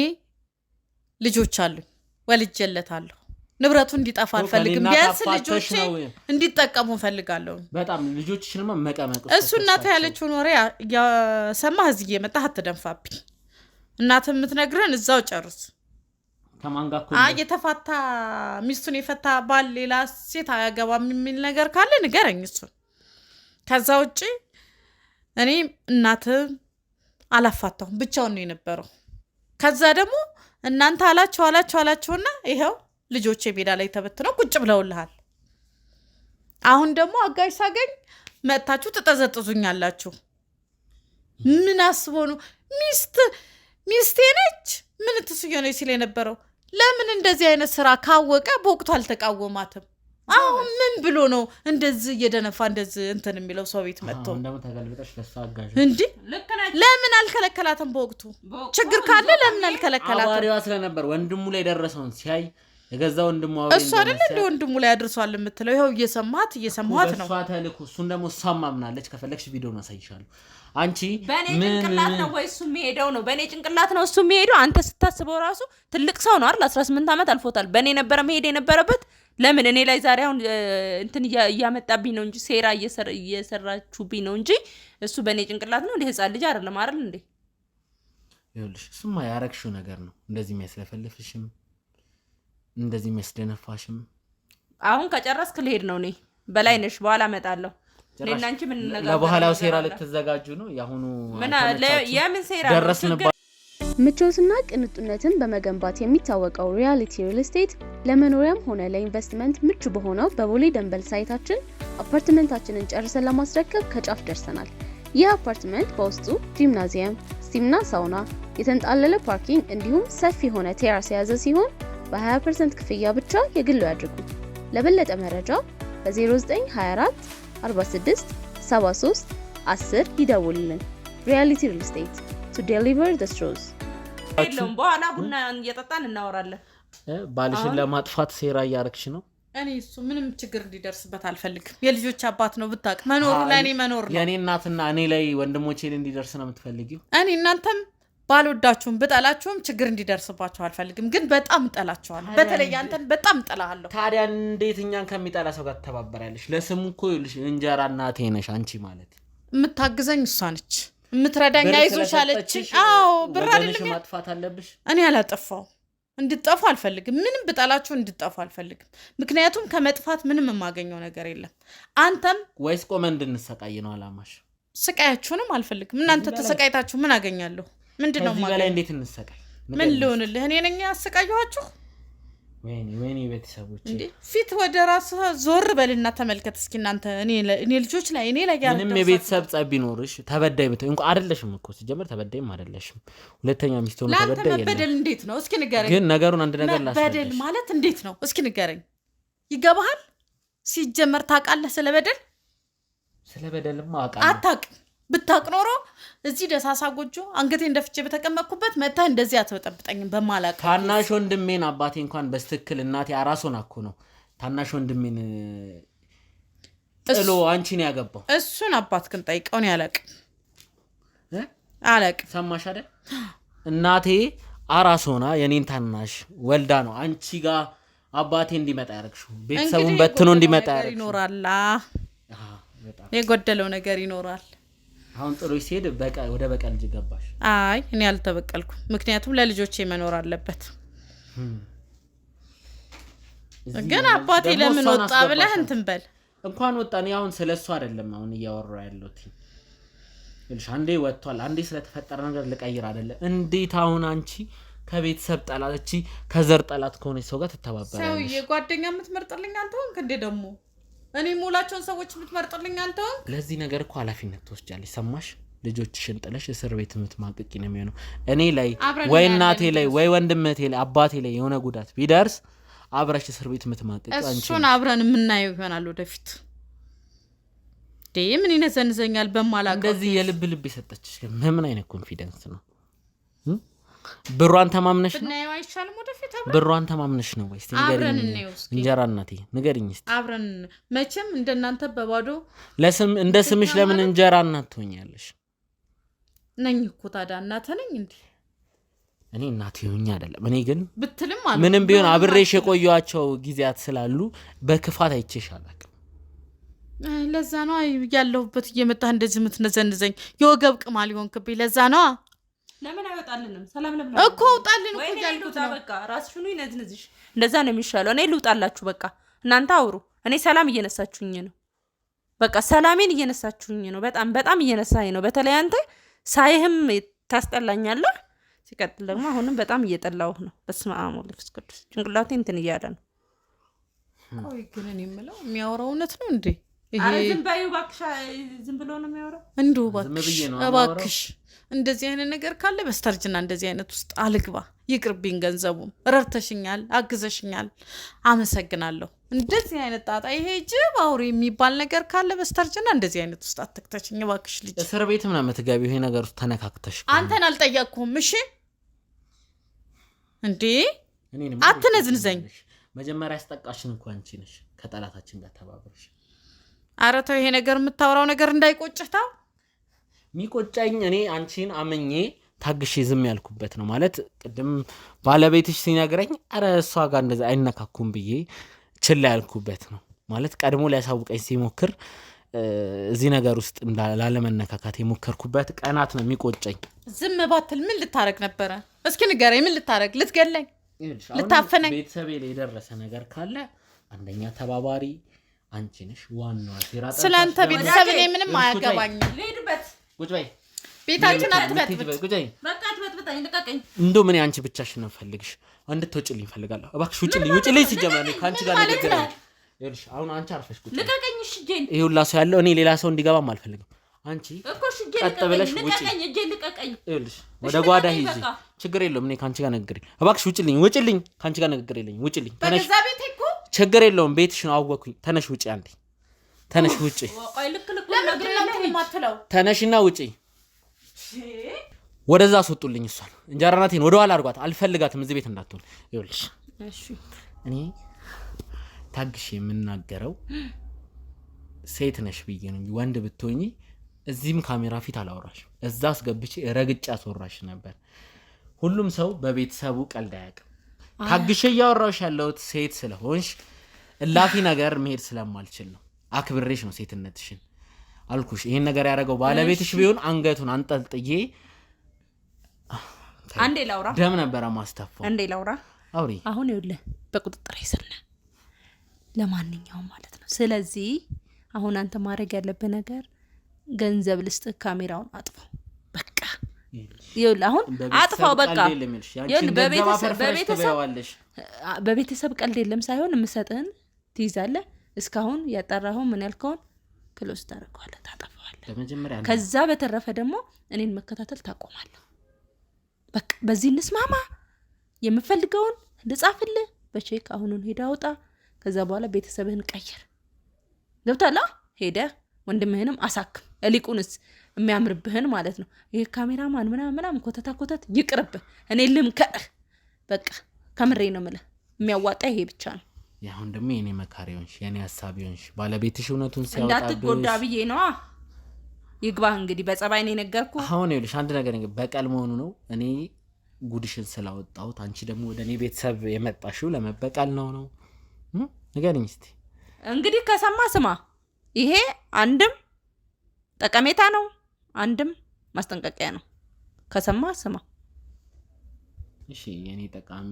ልጆች አሉኝ፣ ወልጄለታለሁ። ንብረቱ እንዲጠፋ አልፈልግም። ቢያንስ ልጆቼ እንዲጠቀሙ ፈልጋለሁ። በጣም ልጆችሽንማ መቀመቅ እሱ እናት ያለችውን ወሬ ያሰማህ እዚህ እየመጣህ አትደንፋብኝ። እናት የምትነግረን እዛው ጨርስ። ከማን ጋር የተፋታ ሚስቱን የፈታ ባል ሌላ ሴት አያገባም የሚል ነገር ካለ ንገረኝ እሱን። ከዛ ውጪ እኔ እናት አላፋታሁም፣ ብቻውን ነው የነበረው። ከዛ ደግሞ እናንተ አላችሁና ይሄው ልጆቼ ሜዳ ላይ ተበትነው ቁጭ ብለውልሃል። አሁን ደግሞ አጋዥ ሳገኝ መጥታችሁ ትጠዘጥዙኛላችሁ። ምን አስቦ ነው? ሚስቴ ነች ምን ትስዮ ነው ሲል የነበረው። ለምን እንደዚህ አይነት ስራ ካወቀ በወቅቱ አልተቃወማትም? አሁን ምን ብሎ ነው እንደዚህ እየደነፋ እንደዚህ እንትን የሚለው ሰው ቤት መጥቶ እንደው ተገልብጠሽ ለሷ አጋዥ እንዴ? ለምን አልከለከላትም? በወቅቱ ችግር ካለ ለምን አልከለከላትም? አዋሪዋ ስለነበር ወንድሙ ላይ ደረሰውን ሲያይ የገዛ ወንድሙ እሱ አይደል እንደ ወንድሙ ላይ አድርሷል የምትለው? ይሄው እየሰማት ነው። እሷ ተልኩ። እሱን ደግሞ ሳማምናለች። ከፈለግሽ ቪዲዮውን አሳይሻለሁ። አንቺ በኔ ጭንቅላት ነው ወይ እሱ የሚሄደው ነው? በኔ ጭንቅላት ነው እሱ የሚሄደው? አንተ ስታስበው ራሱ ትልቅ ሰው ነው አይደል? 18 ዓመት አልፎታል። በኔ ነበር መሄድ የነበረበት። ለምን እኔ ላይ ዛሬ አሁን እንትን እያመጣብኝ ነው እንጂ ሴራ እየሰራችሁብኝ ነው እንጂ እሱ በኔ ጭንቅላት ነው። እንደ ህፃን ልጅ አይደለም አይደል እንዴ? ይኸውልሽ እሱማ ያረክሽው ነገር ነው እንደዚህ የሚያስለፈልፍሽም እንደዚህ የሚያስደነፋሽም። አሁን ከጨረስክ ልሄድ ነው። እኔ በላይ ነሽ፣ በኋላ እመጣለሁ። እኔና አንቺ ምን ነገር ለበኋላው ሴራ ልትዘጋጁ ነው? ያሁኑ የምን ሴራ ደረስንባ? ምቾትና ቅንጡነትን በመገንባት የሚታወቀው ሪያሊቲ ሪል ስቴት ለመኖሪያም ሆነ ለኢንቨስትመንት ምቹ በሆነው በቦሌ ደንበል ሳይታችን አፓርትመንታችንን ጨርሰን ለማስረከብ ከጫፍ ደርሰናል። ይህ አፓርትመንት በውስጡ ጂምናዚየም፣ ስቲምና ሳውና፣ የተንጣለለ ፓርኪንግ እንዲሁም ሰፊ የሆነ ቴራስ የያዘ ሲሆን በ20% ክፍያ ብቻ የግሉ ያድርጉ። ለበለጠ መረጃ በ0924 46 73 10 ይደውሉልን። ሪያሊቲ ሪል ስቴት to deliver the truth። በኋላ ቡና እየጠጣን እናወራለን። ባልሽን ለማጥፋት ሴራ እያረግሽ ነው። እኔ እሱ ምንም ችግር እንዲደርስበት አልፈልግም። የልጆች አባት ነው ብታውቅ መኖሩ ለእኔ መኖር ነው። የኔ እናትና እኔ ላይ ወንድሞቼ ላይ እንዲደርስ ነው የምትፈልጊው? እኔ እናንተም ባልወዳችሁም ብጠላችሁም ችግር እንዲደርስባችሁ አልፈልግም። ግን በጣም እጠላችኋለሁ። በተለይ አንተን በጣም እጠላሃለሁ። ታዲያ እንዴት እኛን ከሚጠላ ሰው ጋር ትተባበሪያለሽ? ለስሙ እኮ ይልሽ እንጀራ እናቴ ነሽ አንቺ ማለት። የምታግዘኝ እሷ ነች፣ የምትረዳኝ አይዞሽ አለችኝ። አዎ ብር አይደለም ማጥፋት አለብሽ። እኔ አላጠፋው እንድትጠፉ አልፈልግም። ምንም ብጠላችሁ እንድትጠፉ አልፈልግም። ምክንያቱም ከመጥፋት ምንም የማገኘው ነገር የለም። አንተም ወይስ ቆመን እንድንሰቃይ ነው አላማሽ? ስቃያችሁንም አልፈልግም። እናንተ ተሰቃይታችሁ ምን አገኛለሁ? ምንድነው ማለት? ከዚህ በላይ እንዴት እንሰቃይ? ምን ልሆንልህ? እኔ ነኝ አሰቃየኋችሁ? ወይኔ ቤተሰቦች እንዴ ፊት ወደ ራስህ ዞር በልና ተመልከት እስኪ። እናንተ እኔ ልጆች ላይ እኔ ላይ ያለው ምንም የቤተሰብ ጸብ ቢኖርሽ ተበዳይ ብትሆን እንኳን አይደለሽም እኮ ሲጀመር ተበዳይም አይደለሽም። ሁለተኛ ሚስት ሆነ ተበዳይ የለም። በደል እንዴት ነው እስኪ ንገረኝ። ግን ነገሩን አንድ ነገር ላስረዳሽ። በደል ማለት እንዴት ነው እስኪ ንገረኝ። ይገባሃል? ሲጀመር ታውቃለህ ስለበደል? ስለበደልማ አውቃለሁ። አታውቅም። ብታውቅ ኖሮ እዚህ ደሳሳ ጎጆ አንገቴን እንደፍቼ በተቀመጥኩበት መታ እንደዚህ አትበጠብጠኝም። በማላውቅ ታናሽ ወንድሜን አባቴ እንኳን በስትክክል እናቴ አራሶን አኮ ነው ታናሽ ወንድሜን ጥሎ አንቺን ያገባው። እሱን አባት ግን ጠይቀው ነው ያላቅም አላቅም። ሰማሽ አይደል? እናቴ አራሶና የኔን ታናሽ ወልዳ ነው አንቺ ጋር አባቴ እንዲመጣ ያረግሽው። ቤተሰቡን በትኖ እንዲመጣ ያረግሽው ይኖራል። የጎደለው ነገር ይኖራል። አሁን ጥሩይ ሲሄድ ወደ በቀል ልጅ ገባሽ። አይ እኔ አልተበቀልኩም። ምክንያቱም ለልጆቼ መኖር አለበት። ግን አባቴ ለምን ወጣ ብለህ እንትን በል። እንኳን ወጣ እኔ አሁን ስለሱ አይደለም አሁን እያወራው ያለሁት። ይልሽ አንዴ ወጥቷል። አንዴ ስለተፈጠረ ነገር ልቀይር አይደለም። እንዴት አሁን አንቺ ከቤተሰብ ጠላት እቺ ከዘር ጠላት ከሆነች ሰው ጋር ትተባበራለሽ? ሰው የጓደኛ የምትመርጥልኝ አንተ ሆንክ እንዴ? ደግሞ እኔ ሙላቸውን ሰዎች የምትመርጥልኝ አንተ ሆንክ። ለዚህ ነገር እኮ ኃላፊነት ትወስጃለሽ። ሰማሽ? ልጆችሽን ጥለሽ እስር ቤት የምትማቅቂ ነው የሚሆነው። እኔ ላይ ወይ እናቴ ላይ ወይ ወንድምቴ ላይ አባቴ ላይ የሆነ ጉዳት ቢደርስ አብረሽ እስር ቤት የምትማቅቂ አንቺ። እሱን አብረን የምናየው ይሆናል ወደፊት። ምን ይነዘንዘኛል በማላውቀው። እንደዚህ የልብ የሰጠችሽ ምን አይነት ኮንፊደንስ ነው? ብሯን ተማምነሽ ነው? ብናየው አይሻልም ወደፊት? ብሯን ተማምነሽ ነው ወይስ ንገሪኝ። እንጀራ እናቴ ንገሪኝ እስቲ። አብረን መቼም እንደናንተ በባዶ ለስም እንደ ስምሽ ለምን እንጀራ እናት ትሆኛለሽ? ነኝ እኮ ታዲያ እናት ነኝ እንዴ? እኔ እናት ይሁኝ አይደለም። እኔ ግን ብትልም ምንም ቢሆን አብሬሽ የቆየኋቸው ጊዜያት ስላሉ በክፋት አይቼሽ አላውቅም። ለዛ ነው ያለሁበት እየመጣህ እንደዚህ የምትነዘንዘኝ። የወገብ ቅማል ይሆንክብኝ። ለዛ ነው። ለምን አይወጣልንም? ሰላም ለምን እኮ ወጣልን እኮ ያልኩት ነው። በቃ ራስሽኑ ይነዝንዝሽ። እንደዛ ነው የሚሻለው። እኔ ልውጣላችሁ በቃ እናንተ አውሩ። እኔ ሰላም እየነሳችሁኝ ነው። በቃ ሰላሜን እየነሳችሁኝ ነው። በጣም እየነሳኝ ነው። በተለይ አንተ ሳይህም ታስጠላኛለህ። ሲቀጥል ደግሞ አሁንም በጣም እየጠላሁህ ነው። በስመ አብ ወወልድ ወመንፈስ ቅዱስ። ጭንቅላቴ እንትን እያለ ነው። ቆይ ግን እኔ የምለው የሚያወራው እውነት ነው እንዴ? ይሄ ዝም በይው እባክሽ። ዝም ብሎ ነው የሚያወራው። እንደው እባክሽ እንደዚህ አይነት ነገር ካለ በስተርጅና እንደዚህ አይነት ውስጥ አልግባ። ይቅርብኝ። ገንዘቡም ረድተሽኛል፣ አግዘሽኛል፣ አመሰግናለሁ። እንደዚህ አይነት ጣጣ ይሄ ጅብ አውሬ የሚባል ነገር ካለ በስተርጅና እንደዚህ አይነት ውስጥ አትክተሽኝ እባክሽ። ልጅ እስር ቤት ምናምን የምትገቢው ይሄ ነገር ውስጥ ተነካክተሽ አንተን አልጠየቅኩም። እሺ እንዴ አትነዝንዘኝ። መጀመሪያ ያስጠቃሽን እንኳን አንቺ ነሽ ከጠላታችን ጋር ተባብረሽ። ኧረ ተው ይሄ ነገር የምታወራው ነገር እንዳይቆጭህ። ታው ሚቆጨኝ እኔ አንቺን አመኜ ታግሼ ዝም ያልኩበት ነው ማለት። ቅድም ባለቤትሽ ሲነግረኝ አረ እሷ ጋር እንደዛ አይነካኩም ብዬ ችላ ያልኩበት ነው ማለት። ቀድሞ ሊያሳውቀኝ ሲሞክር እዚህ ነገር ውስጥ ላለመነካካት የሞከርኩበት ቀናት ነው የሚቆጨኝ። ዝም ባትል ምን ልታረግ ነበረ? እስኪ ንገረኝ። ምን ልታረግ? ልትገለኝ? ልታፈነኝ? ቤተሰቤ ላይ የደረሰ ነገር ካለ አንደኛ ተባባሪ አንቺ ነሽ። ዋናው ሲራጣ ስላንተ ቤተሰብ ላይ ምንም አያገባኝም። ልሄድበት። ቁጭ በይ። ቤታችን አትበጥብጥ። ቁጭ በይ። በቃ አትበጥብጠኝ። ልቀቀኝ። እንደው ምን አንቺ ብቻሽን ነው ፈልግሽ እንድትወጪልኝ ፈልጋለሁ። እባክሽ ውጪልኝ። ሲጀመር ካንቺ ጋር ነገር ይልሽ። አሁን አንቺ አርፈሽ ቁጭ። ልቀቀኝ። እሺ ጄን ይሁላ ሰው ያለው እኔ ሌላ ሰው እንዲገባም አልፈልግም። አንቺ እኮ ቀጥ ብለሽ ውጪ ይኸውልሽ ወደ ጓዳ ሂጂ ችግር የለውም እኔ ካንቺ ጋር ንግግር እባክሽ ውጪልኝ ካንቺ ጋር ንግግር የለኝም ውጪልኝ ተነሽ ችግር የለውም ቤትሽ ነው አወኩኝ ተነሽ ውጪ አንዴ ተነሽ ውጪ ተነሽና ውጪ ወደዛ አስወጡልኝ እሷን እንጀራ እናቴን ወደ ኋላ አድርጓት አልፈልጋትም እዚህ ቤት እንዳትሆን ይኸውልሽ እሺ እኔ ታግሽ የምናገረው ሴት ነሽ ብዬ ነው ወንድ ብትሆኚ እዚህም ካሜራ ፊት አላወራሽ እዛ አስገብቼ ረግጫ አስወራሽ ነበር ሁሉም ሰው በቤተሰቡ ቀልድ አያውቅም ታግሽ ያወራሽ ያለውት ሴት ስለሆንሽ እላፊ ነገር መሄድ ስለማልችል ነው አክብሬሽ ነው ሴትነትሽን አልኩሽ ይሄን ነገር ያደረገው ባለቤትሽ ቢሆን አንገቱን አንጠልጥዬ አንዴ ላውራ ደም ነበር ማስተፋው አንዴ ላውራ አውሪ አሁን ይኸውልህ በቁጥጥር ይስርና ለማንኛውም ማለት ነው ስለዚህ አሁን አንተ ማድረግ ያለብህ ነገር ገንዘብ ልስጥ ካሜራውን አጥፋው በቃ ይኸውልህ አሁን አጥፋው በቃ በቤተሰብ ቀልድ የለም ሳይሆን የምሰጥህን ትይዛለህ እስካሁን ያጣራኸው ምን ያልከውን ክሎስ ታደርገዋለህ ታጠፋዋለህ ከዛ በተረፈ ደግሞ እኔን መከታተል ታቆማለህ በቃ በዚህ እንስማማ የምፈልገውን ልጻፍልህ በቼክ አሁኑን ሄዳ አውጣ ከዛ በኋላ ቤተሰብህን ቀይር ገብታላ ሄደ ወንድምህንም አሳክም እሊቁንስ የሚያምርብህን ማለት ነው ይሄ ካሜራማን ምናምን ኮተታ ይቅርብ እኔ ልምከህ በቃ ከምሬ ነው ማለት የሚያዋጣ ይሄ ብቻ ነው ያሁን ደግሞ የኔ መካሪያውንሽ የኔ ሐሳቢውንሽ ባለቤትሽ እውነቱን ሲያወጣብሽ እንዳትጎዳ ብዬ ነው ይግባ እንግዲህ በጸባይ ነው ነገርኩ አሁን ይኸውልሽ አንድ ነገር በቀል መሆኑ ነው እኔ ጉድሽን ስላወጣሁት አንቺ ደግሞ ወደኔ ቤተሰብ የመጣሽው ለመበቀል ነው ንገሪኝ እስቲ እንግዲህ ከሰማ ስማ ይሄ አንድም ጠቀሜታ ነው አንድም ማስጠንቀቂያ ነው ከሰማ ስማ እሺ የኔ ጠቃሚ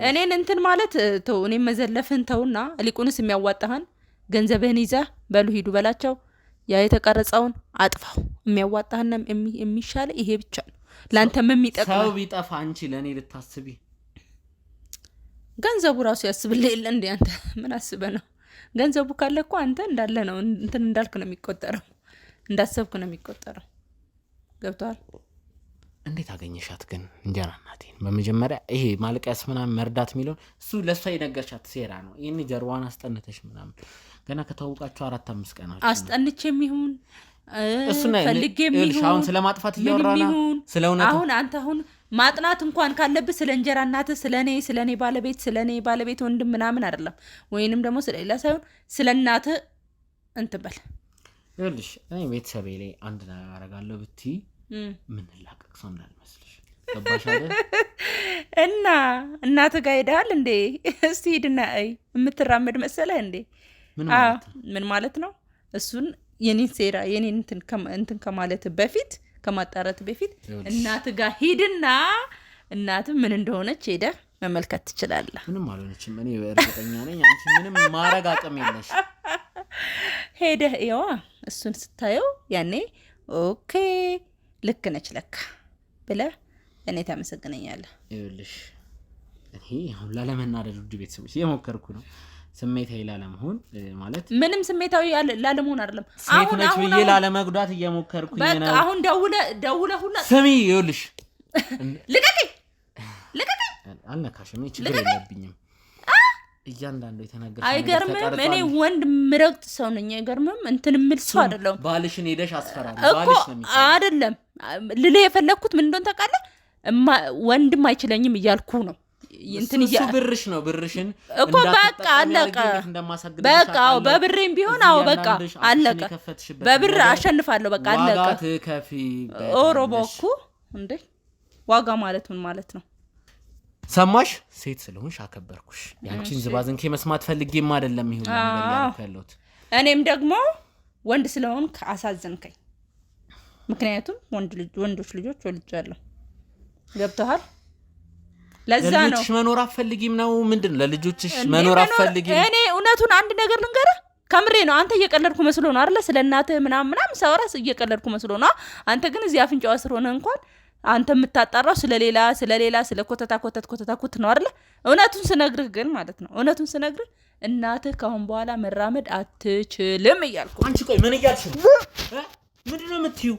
እኔን እንትን ማለት ተው እኔ መዘለፍን ተውና ሊቁንስ የሚያዋጣህን ገንዘብህን ይዘህ በሉ ሂዱ በላቸው ያ የተቀረጸውን አጥፋው የሚያዋጣህና የሚሻለ ይሄ ብቻ ነው ላንተም የሚጠቅም ሰው ቢጠፋ አንቺ ለኔ ልታስቢ ገንዘቡ ራሱ ያስብልህ የለ እንዴ አንተ ምን አስበህ ነው ገንዘቡ ካለ እኮ አንተ እንዳለ ነው እንትን እንዳልክ ነው የሚቆጠረው እንዳሰብክ ነው የሚቆጠረው ገብቷል እንዴት አገኘሻት ግን እንጀራ እናቴን በመጀመሪያ ይሄ ማልቀስ ምናምን መርዳት የሚለው እሱ ለሷ የነገርሻት ሴራ ነው ይሄን ጀርዋን አስጠነተሽ ምናምን ገና ከተዋወቃችሁ 4-5 ቀናችሁ አስጠንቼም ይሁን ፈልጌም ይሁን አሁን ስለማጥፋት እያወራና ስለውነት አሁን አንተ አሁን ማጥናት እንኳን ካለብህ ስለ እንጀራ እናት ስለኔ ባለቤት ወንድም ምናምን አይደለም ወይንም ደግሞ ስለሌላ ሳይሆን ስለ እናት እንትበል ይኸውልሽ እኔ ቤተሰቤ ላይ አንድ ነገር አደርጋለሁ ብቲ ምን ላቀቅ ሰው እንዳልመስልሽ ገባሽ አይደል እና እናት ጋር ሄደሃል እንዴ እስቲ ሄድና የምትራመድ መሰለህ እንዴ ምን ማለት ነው እሱን የኔን ሴራ የኔን እንትን ከማለት በፊት ከማጣራት በፊት እናት ጋር ሄድና እናት ምን እንደሆነች ሄደ መመልከት ትችላለህ ምንም አልሆነችም እኔ እርግጠኛ ነኝ አንቺ ምንም ማረግ አቅም የለሽ ሄደህ ያው እሱን ስታየው ያኔ ኦኬ ልክ ነች ለካ ብለህ እኔ ታመሰግነኛለህ ይኸውልሽ እኔ አሁን ላለመናደድ ውድ ቤተሰቦች የሞከርኩ ነው ስሜታዊ ላለመሆን ማለት ምንም ስሜታዊ ላለመሆን አይደለም አሁን ብዬ ላለመጉዳት እየሞከርኩኝ ነው በቃ አሁን ደውለ ሁላ ስሚ ይኸውልሽ ልቀቂ አልነካሽም ችግር የለብኝም እያንዳንዱ የተናገርሽ አይገርምም እኔ ወንድ ምረጥ ሰው ነኝ አይገርምም እንትን ምል ሰው አይደለም ባልሽን ሄደሽ አስፈራሪ ባልሽ ነው የሚሰራ አይደለም ልለ የፈለኩት ምን እንደሆነ ታውቃለህ ወንድም አይችለኝም እያልኩ ነው እንትን ብርሽ ነው ብርሽን እኮ በቃ አለቀ በቃ በብሬም ቢሆን አው በቃ አለቀ በብር አሸንፋለሁ በቃ አለቀ ዋጋ ትከፊ ኦሮቦኩ እንዴ ዋጋ ማለት ምን ማለት ነው ሰማሽ ሴት ስለሆንሽ አከበርኩሽ ያንቺን ዝባዝንኬ መስማት ፈልጌም አይደለም ይሁን ነገር ያለውት እኔም ደግሞ ወንድ ስለሆንክ አሳዘንከኝ ምክንያቱም ወንዶች ልጆች ወልጃለሁ ገብተሃል ለዛ ነው ለልጆችሽ መኖር አፈልጊም ነው ምንድነው ለልጆችሽ መኖር አፈልጊም እኔ እውነቱን አንድ ነገር ልንገርህ ከምሬ ነው አንተ እየቀለድኩ መስሎ ነው አይደል ስለናትህ ምናምን ሰውራስ እየቀለድኩ መስሎ ነው አንተ ግን እዚህ አፍንጫው አስር ሆነ እንኳን አንተ የምታጣራው ስለሌላ ስለ ኮተታ ነው አይደል እውነቱን ስነግርህ ግን ማለት ነው እውነቱን ስነግርህ እናትህ ካሁን በኋላ መራመድ አትችልም እያልኩ አንቺ ቆይ ምን እያልሽ ነው? ምንድነው የምትዩ?